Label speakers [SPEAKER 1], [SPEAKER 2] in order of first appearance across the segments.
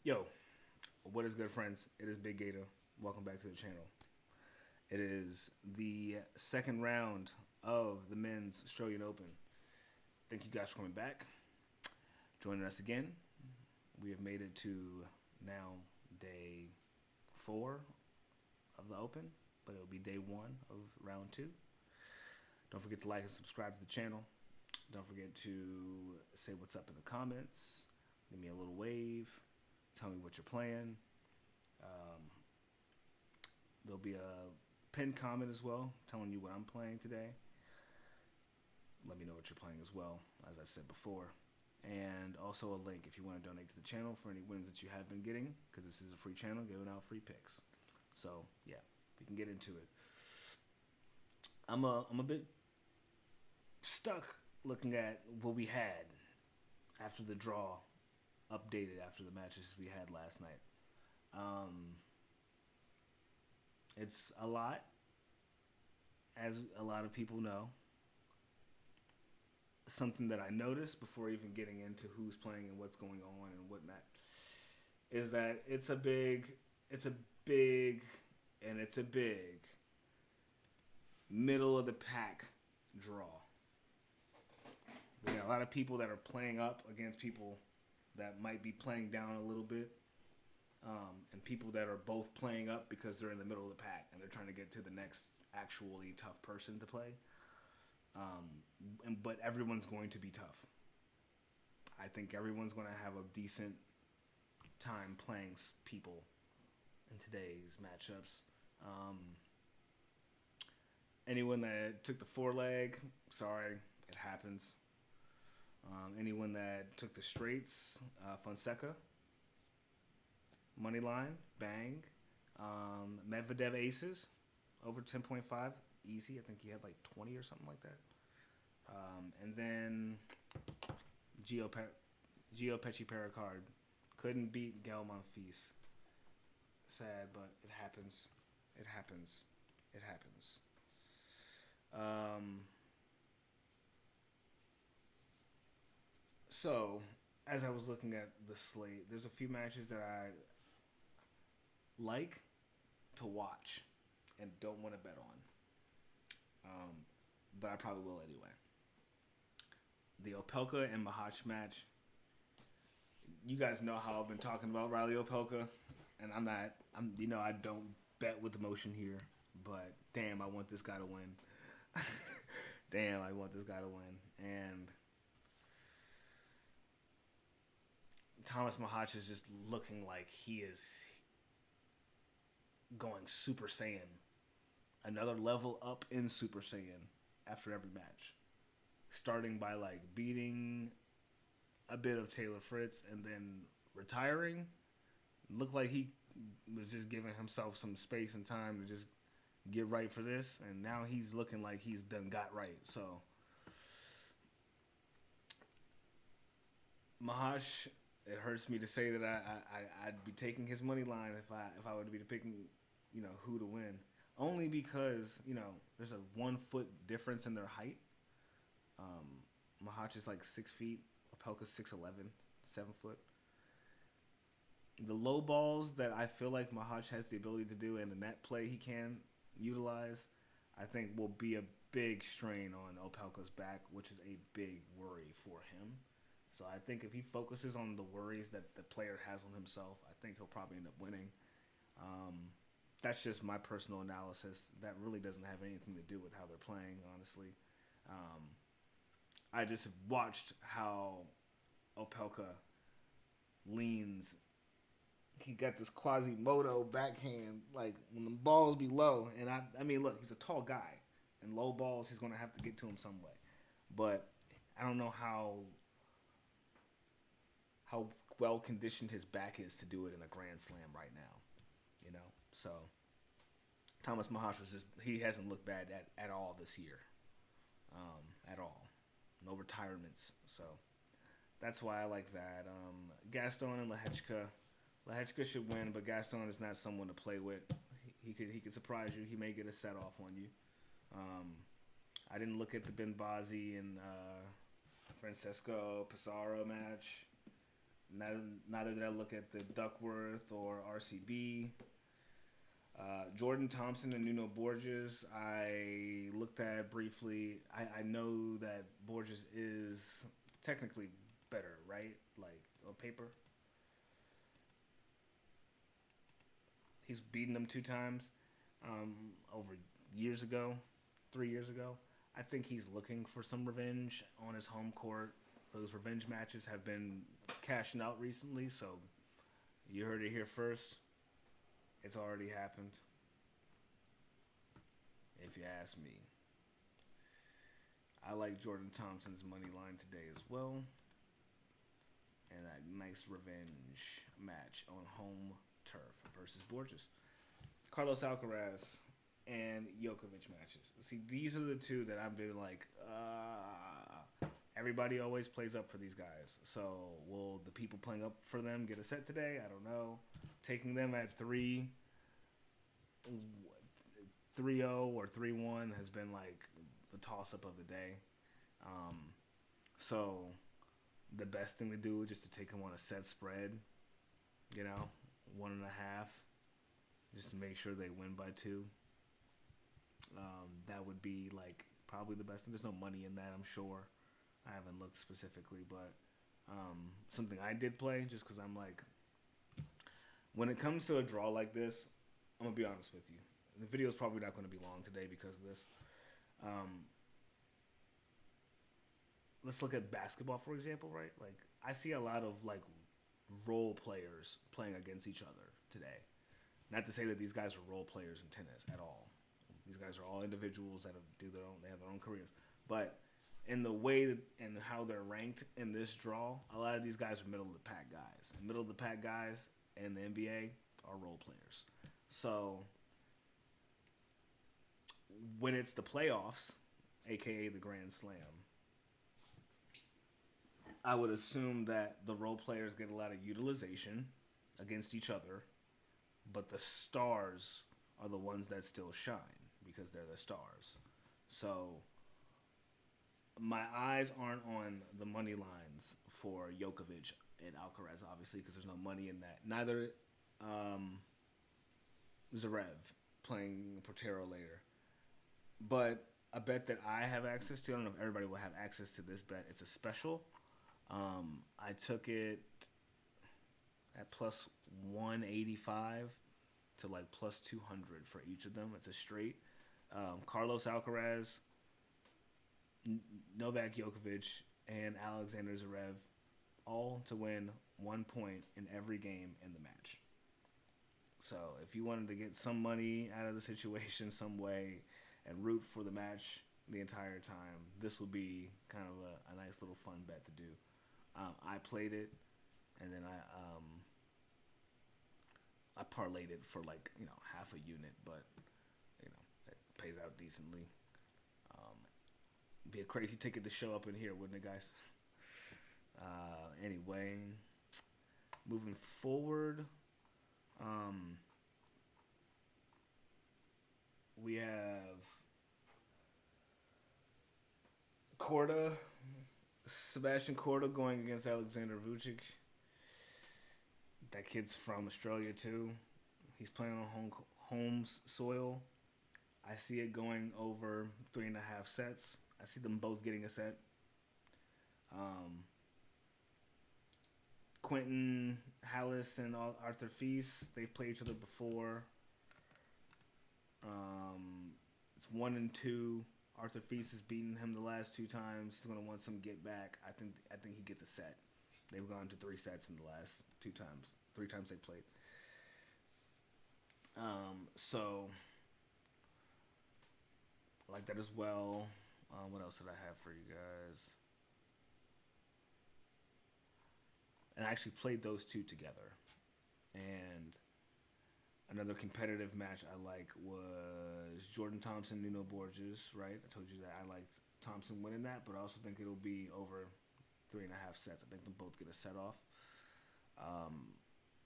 [SPEAKER 1] Yo, what is good, friends? It is Big Gator. Welcome back to the channel. It is the second round of the men's Australian Open. Thank you guys for coming back, joining us again. We have made it to now day 4 of the Open, but it'll be day 1 of round 2. Don't forget to like and subscribe to the channel. Don't forget to say what's up in the comments. Give me a little wave. Tell me what you're playing. There'll be a pinned comment as well telling you what I'm playing today. Let me know what you're playing as well, as I said before. And also a link if you want to donate to the channel for any wins that you have been getting, because this is a free channel giving out free picks. So, yeah, we can get into it. I'm a bit stuck looking at what we had after the draw, updated after the matches we had last night. It's a lot, as a lot of people know. Something that I noticed before even getting into who's playing and what's going on and whatnot is that it's a big middle of the pack draw. We got a lot of people that are playing up against people that might be playing down a little bit. And people that are both playing up because they're in the middle of the pack and they're trying to get to the next actually tough person to play. But everyone's going to be tough. I think everyone's going to have a decent time playing people in today's matchups. Anyone that took the 4-leg, sorry, it happens. Anyone that took the straights, Fonseca, money line, bang. Medvedev aces, over 10.5, easy. I think he had like 20 or something like that. And then Gio Pecci Pericard couldn't beat Gael Monfils. Sad, but it happens. It happens. It happens. So, as I was looking at the slate, there's a few matches that I like to watch and don't want to bet on. But I probably will anyway. The Opelka and Mahach match. You guys know how I've been talking about Riley Opelka, and I don't bet with emotion here, but damn, I want this guy to win. Damn, I want this guy to win. And Thomas Mahach is just looking like he is going Super Saiyan. Another level up in Super Saiyan after every match. Starting by like beating a bit of Taylor Fritz and then retiring. Looked like he was just giving himself some space and time to just get right for this. And now he's looking like he's done got right. So Mahash, it hurts me to say that I'd be taking his money line if I were to be picking, who to win. Only because, there's a 1 foot difference in their height. Mahach is like 6 feet. Opelka's 6'11", 7 foot. The low balls that I feel like Mahach has the ability to do and the net play he can utilize, I think will be a big strain on Opelka's back, which is a big worry for him. So I think if he focuses on the worries that the player has on himself, I think he'll probably end up winning. That's just my personal analysis. That really doesn't have anything to do with how they're playing, honestly. I just watched how Opelka leans. He got this Quasimodo backhand, like when the balls be low. And I mean, look, he's a tall guy. And low balls, he's going to have to get to him some way. But I don't know how well conditioned his back is to do it in a Grand Slam right now. So Thomas Mahach he hasn't looked bad at all this year. At all. No retirements. So that's why I like that. Gaston and Lehechka. Lehechka should win, but Gaston is not someone to play with. He could surprise you. He may get a set off on you. I didn't look at the Benbazi and Francesco Pissarro match. Neither did I look at the Duckworth or RCB. Jordan Thompson and Nuno Borges, I looked at briefly. I know that Borges is technically better, right? Like on paper. He's beaten them 2 times over years ago, 3 years ago. I think he's looking for some revenge on his home court. Those revenge matches have been cashing out recently, so you heard it here first. It's already happened, if you ask me. I like Jordan Thompson's money line today as well. And that nice revenge match on home turf versus Borges. Carlos Alcaraz and Djokovic matches. See, these are the two that I've been like, everybody always plays up for these guys. So will the people playing up for them get a set today? I don't know. Taking them at 3-0 or 3-1 has been like the toss-up of the day. So the best thing to do is just to take them on a set spread, 1.5, just to make sure they win by 2. That would be like probably the best. And there's no money in that, I'm sure. I haven't looked specifically, but something I did play just because I'm like, when it comes to a draw like this, I'm gonna be honest with you. The video is probably not going to be long today because of this. Let's look at basketball, for example, right? Like, I see a lot of, like, role players playing against each other today. Not to say that these guys are role players in tennis at all. These guys are all individuals that they have their own careers. But in the way and how they're ranked in this draw, a lot of these guys are middle of the pack guys. And middle of the pack guys in the NBA are role players. So when it's the playoffs, aka the Grand Slam, I would assume that the role players get a lot of utilization against each other, but the stars are the ones that still shine because they're the stars. So my eyes aren't on the money lines for Djokovic and Alcaraz, obviously, because there's no money in that. Neither Zverev playing Portero later. But a bet that I have access to, I don't know if everybody will have access to this bet. It's a special. I took it at plus 185 to like plus 200 for each of them. It's a straight. Carlos Alcaraz, Novak Djokovic, and Alexander Zverev all to win 1 point in every game in the match. So if you wanted to get some money out of the situation some way and root for the match the entire time, this would be kind of a nice little fun bet to do. I played it, and then I parlayed it for like half a unit, but it pays out decently. Be a crazy ticket to show up in here, wouldn't it, guys? Anyway, moving forward, we have Korda. Sebastian Korda going against Alexander Vucic. That kid's from Australia too. He's playing on home soil. I see it going over 3.5 sets. I see them both getting a set. Quentin Hallis and Arthur Fils, they've played each other before. It's 1-2. Arthur Fils has beaten him the last 2 times. He's going to want some get back. I think he gets a set. They've gone to 3 sets in the last 2 times. 3 times they played. So I like that as well. What else did I have for you guys? And I actually played those 2 together. And another competitive match I like was Jordan Thompson, Nuno Borges, right? I told you that I liked Thompson winning that, but I also think it'll be over 3.5 sets. I think them both get a set off.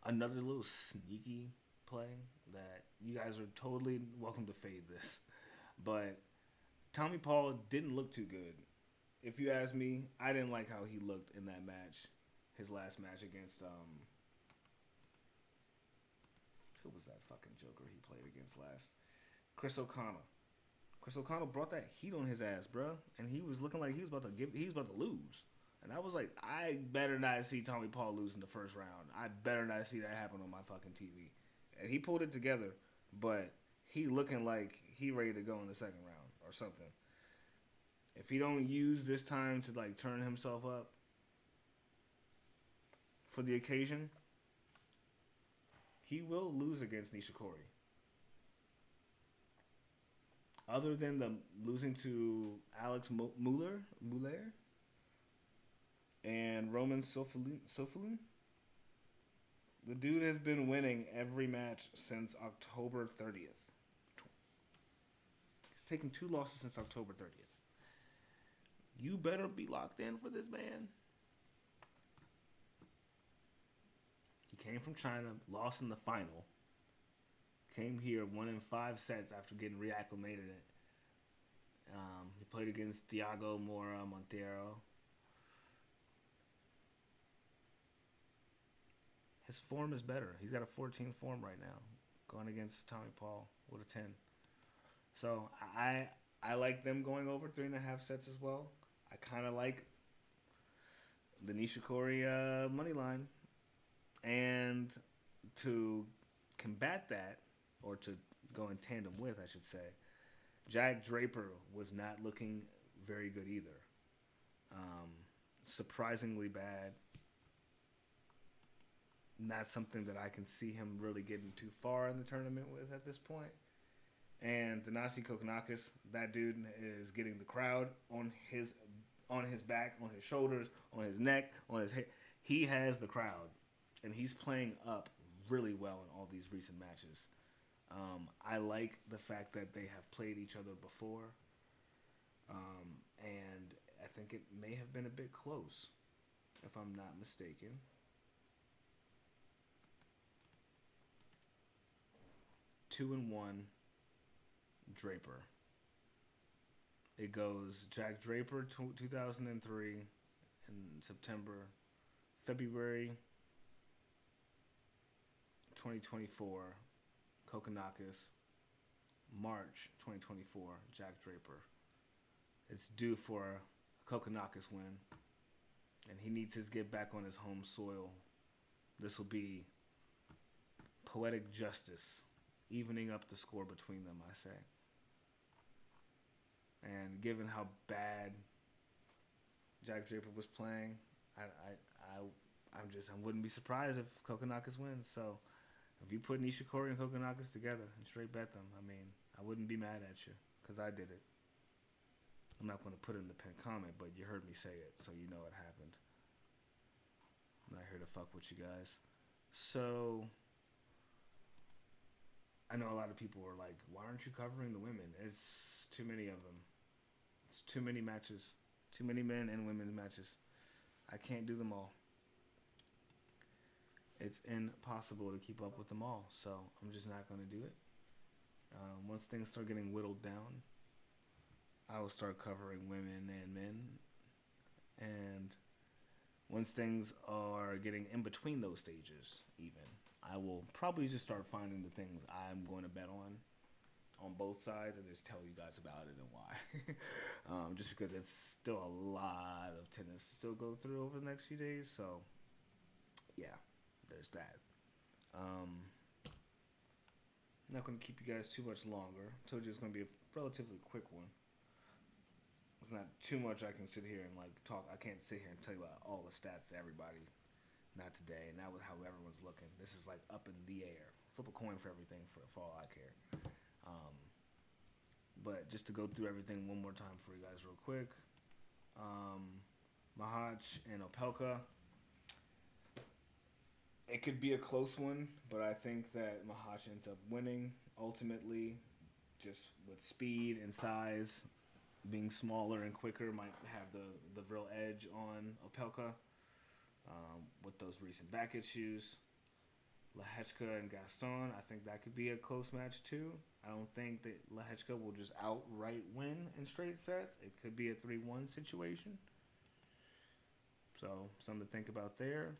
[SPEAKER 1] Another little sneaky play that you guys are totally welcome to fade this. But Tommy Paul didn't look too good. If you ask me, I didn't like how he looked in that match. his last match against who was that fucking Joker he played against last? Chris O'Connell. Chris O'Connell brought that heat on his ass, bro, and he was looking like he was about to lose. And I was like, I better not see Tommy Paul lose in the first round. I better not see that happen on my fucking TV. And he pulled it together, but he looking like he ready to go in the second round or something. If he don't use this time to like turn himself up for the occasion, he will lose against Nishikori. Other than the losing to Alex Muller and Roman Sofulin, the dude has been winning every match since October 30th. He's taken 2 losses since October 30th. You better be locked in for this man. He came from China, lost in the final. Came here, won in 5 sets after getting reacclimated. He played against Thiago Mora Monteiro. His form is better. He's got a 14 form right now, going against Tommy Paul with a 10. So I like them going over 3.5 sets as well. I kind of like the Nishikori money line, and to combat that, or to go in tandem with, I should say, Jack Draper was not looking very good either. Surprisingly bad. Not something that I can see him really getting too far in the tournament with at this point. And Thanasi Kokkinakis, that dude is getting the crowd on his back, on his shoulders, on his neck, on his head. He has the crowd, and he's playing up really well in all these recent matches. I like the fact that they have played each other before, and I think it may have been a bit close, if I'm not mistaken. Two and one, Draper. It goes Jack Draper 2003 in September, February 2024, Kokkinakis, March 2024, Jack Draper. It's due for a Kokkinakis win, and he needs his get back on his home soil. This will be poetic justice, evening up the score between them, I say. And given how bad Jack Draper was playing, I wouldn't be surprised if Kokkinakis wins. So if you put Nishikori and Kokkinakis together and straight bet them, I mean, I wouldn't be mad at you, because I did it. I'm not going to put it in the pinned comment, but you heard me say it, so you know it happened. I'm not here to fuck with you guys. So I know a lot of people are like, why aren't you covering the women? It's too many of them. It's too many matches. Too many men and women's matches. I can't do them all. It's impossible to keep up with them all, so I'm just not going to do it. Once things start getting whittled down, I will start covering women and men. And once things are getting in between those stages, even, I will probably just start finding the things I'm going to bet on both sides, and just tell you guys about it and why. Just because it's still a lot of tennis to still go through over the next few days. So, yeah, there's that. I'm not going to keep you guys too much longer. I told you it's going to be a relatively quick one. It's not too much I can sit here and like talk. I can't sit here and tell you about all the stats to everybody. Not today, not with how everyone's looking. This is like up in the air. Flip a coin for everything for all I care. But just to go through everything one more time for you guys real quick. Mahach and Opelka. It could be a close one, but I think that Mahach ends up winning ultimately, just with speed and size. Being smaller and quicker might have the real edge on Opelka with those recent back issues. Lehechka and Gaston, I think that could be a close match too. I don't think that Lehechka will just outright win in straight sets. It could be a 3-1 situation. So something to think about there.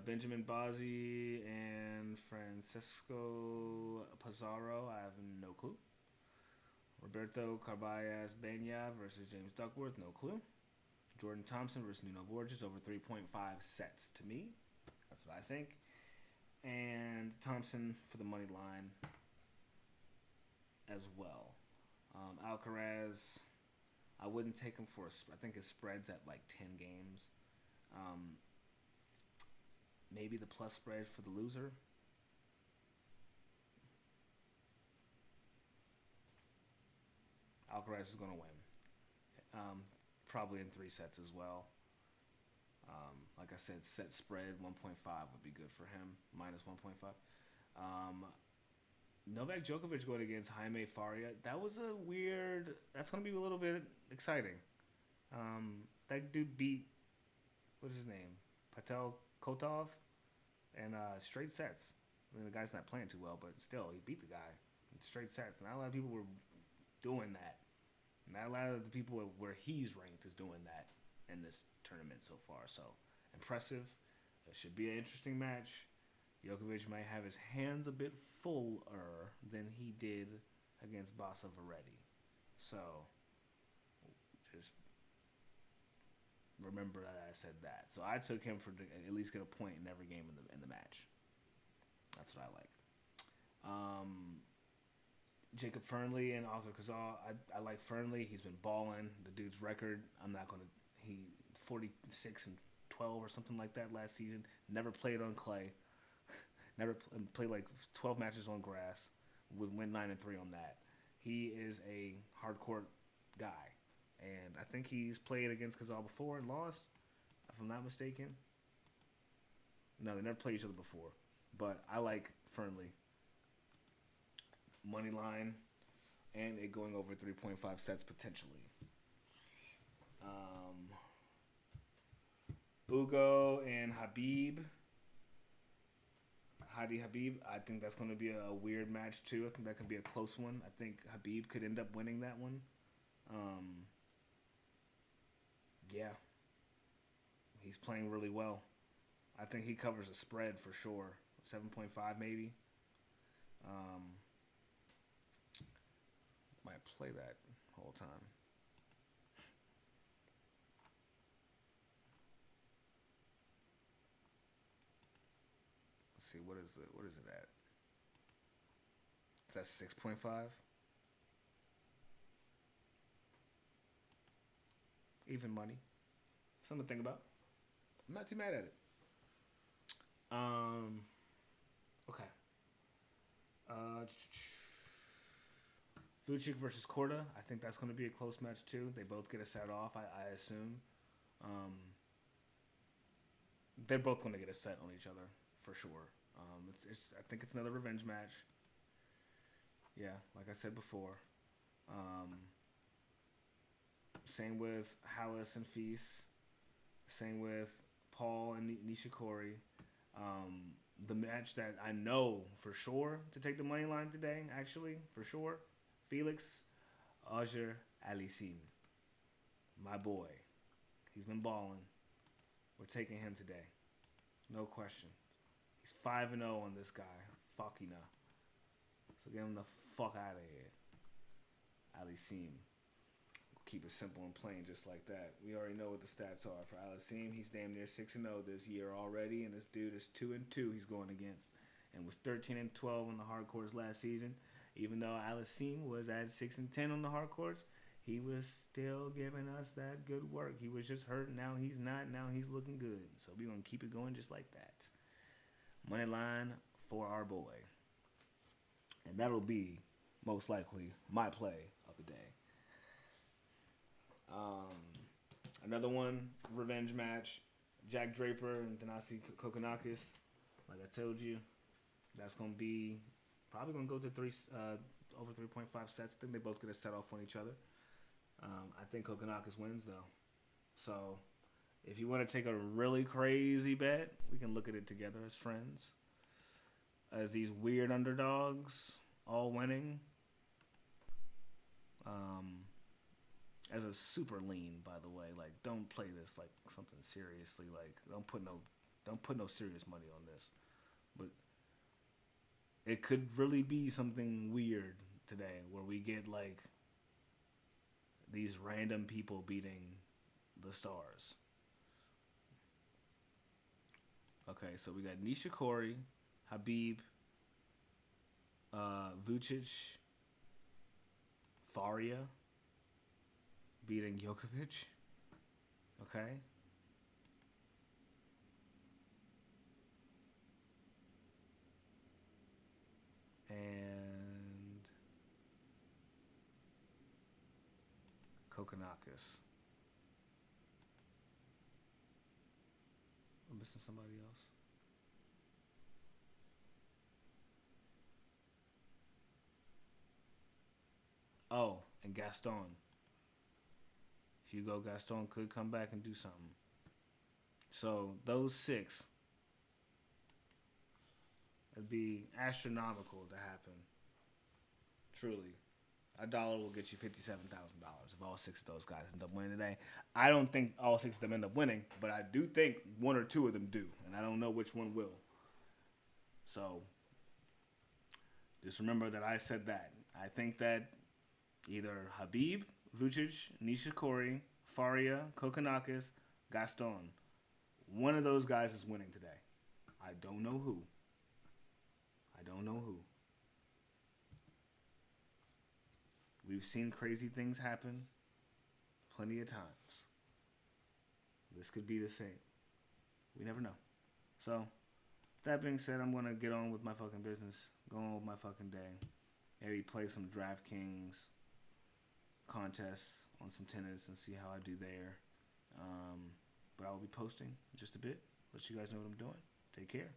[SPEAKER 1] Benjamin Bazzi and Francisco Pizarro. I have no clue. Roberto Carballes Benya versus James Duckworth. No clue. Jordan Thompson versus Nuno Borges over 3.5 sets to me. That's what I think. And Thompson for the money line as well. Alcaraz, I wouldn't take him for I think his spread's at like 10 games. Maybe the plus spread for the loser. Alcaraz is going to win. Probably in 3 sets as well. Like I said, set spread 1.5 would be good for him. Minus 1.5. Novak Djokovic going against Jaime Faria. That was a weird. That's going to be a little bit exciting. That dude beat, what's his name? Patel Kotov, and straight sets. I mean, the guy's not playing too well, but still, he beat the guy in straight sets. Not a lot of people were doing that. Not a lot of the people where he's ranked is doing that in this tournament so far. So impressive. It should be an interesting match. Djokovic might have his hands a bit fuller than he did against Bassa Veretti. So just remember that I said that. So I took him for at least get a point in every game in the match. That's what I like. Jacob Fernley and Arthur Cazal. I like Fernley. He's been balling. The dude's record, I'm not going to... He 46 and 12 or something like that last season. Never played on clay. Never played like 12 matches on grass. Would win 9-3 on that. He is a hardcourt guy. And I think he's played against Cazal before and lost, if I'm not mistaken. No, they never played each other before. But I like Fernley. Money line, and it going over 3.5 sets potentially. Ugo and Habib. Hadi Habib. I think that's going to be a weird match too. I think that could be a close one. I think Habib could end up winning that one. Yeah. He's playing really well. I think he covers a spread for sure. 7.5 maybe. Might play that whole time. Let's see, what is it at? Is that 6.5? Even money. Something to think about. I'm not too mad at it. Okay. Vucic versus Korda. I think that's going to be a close match too. They both get a set off, I assume. They're both going to get a set on each other for sure. I think it's another revenge match. Yeah, like I said before. Same with Hallis and Feast. Same with Paul and Nishikori. The match that I know for sure to take the money line today, actually, for sure. Felix Auger Aliassime. My boy. He's been balling. We're taking him today. No question. He's 5-0 on this guy. Fucking up. So get him the fuck out of here. Aliassime. We'll keep it simple and plain just like that. We already know what the stats are. For Aliassime, he's damn near 6-0 this year already. And this dude is 2-2 he's going against. And was 13-12 on the hard courts last season. Even though Aliassime was at 6-10 on the hard courts, he was still giving us that good work. He was just hurt. Now he's not. Now he's looking good. So we're going to keep it going just like that. Money line for our boy. And that'll be, most likely, my play of the day. Another one, revenge match. Jack Draper and Thanasi Kokkinakis. Like I told you, that's going to be probably going to go to over 3.5 sets. I think they both get a set off on each other. I think Kokkinakis wins, though. So if you want to take a really crazy bet, we can look at it together as friends. As these weird underdogs all winning. as a super lean, by the way. Like, don't play this like something seriously. Like, don't put no serious money on this. But it could really be something weird today, where we get like these random people beating the stars. Okay, so we got Nishikori, Habib, Vucic, Faria beating Djokovic. Okay. And Kokonakis. I'm missing somebody else. Oh, and Gaston. Hugo Gaston could come back and do something. So those six, it'd be astronomical to happen. Truly. A dollar will get you $57,000 if all six of those guys end up winning today. I don't think all six of them end up winning, but I do think one or two of them do, and I don't know which one will. So just remember that I said that. I think that either Habib, Vucic, Nishikori, Faria, Kokonakis, Gaston, one of those guys is winning today. I don't know who. I don't know who. We've seen crazy things happen plenty of times. This could be the same. We never know. So, that being said, I'm going to get on with my fucking business. Go on with my fucking day. Maybe play some DraftKings contests on some tennis and see how I do there. But I will be posting in just a bit. Let you guys know what I'm doing. Take care.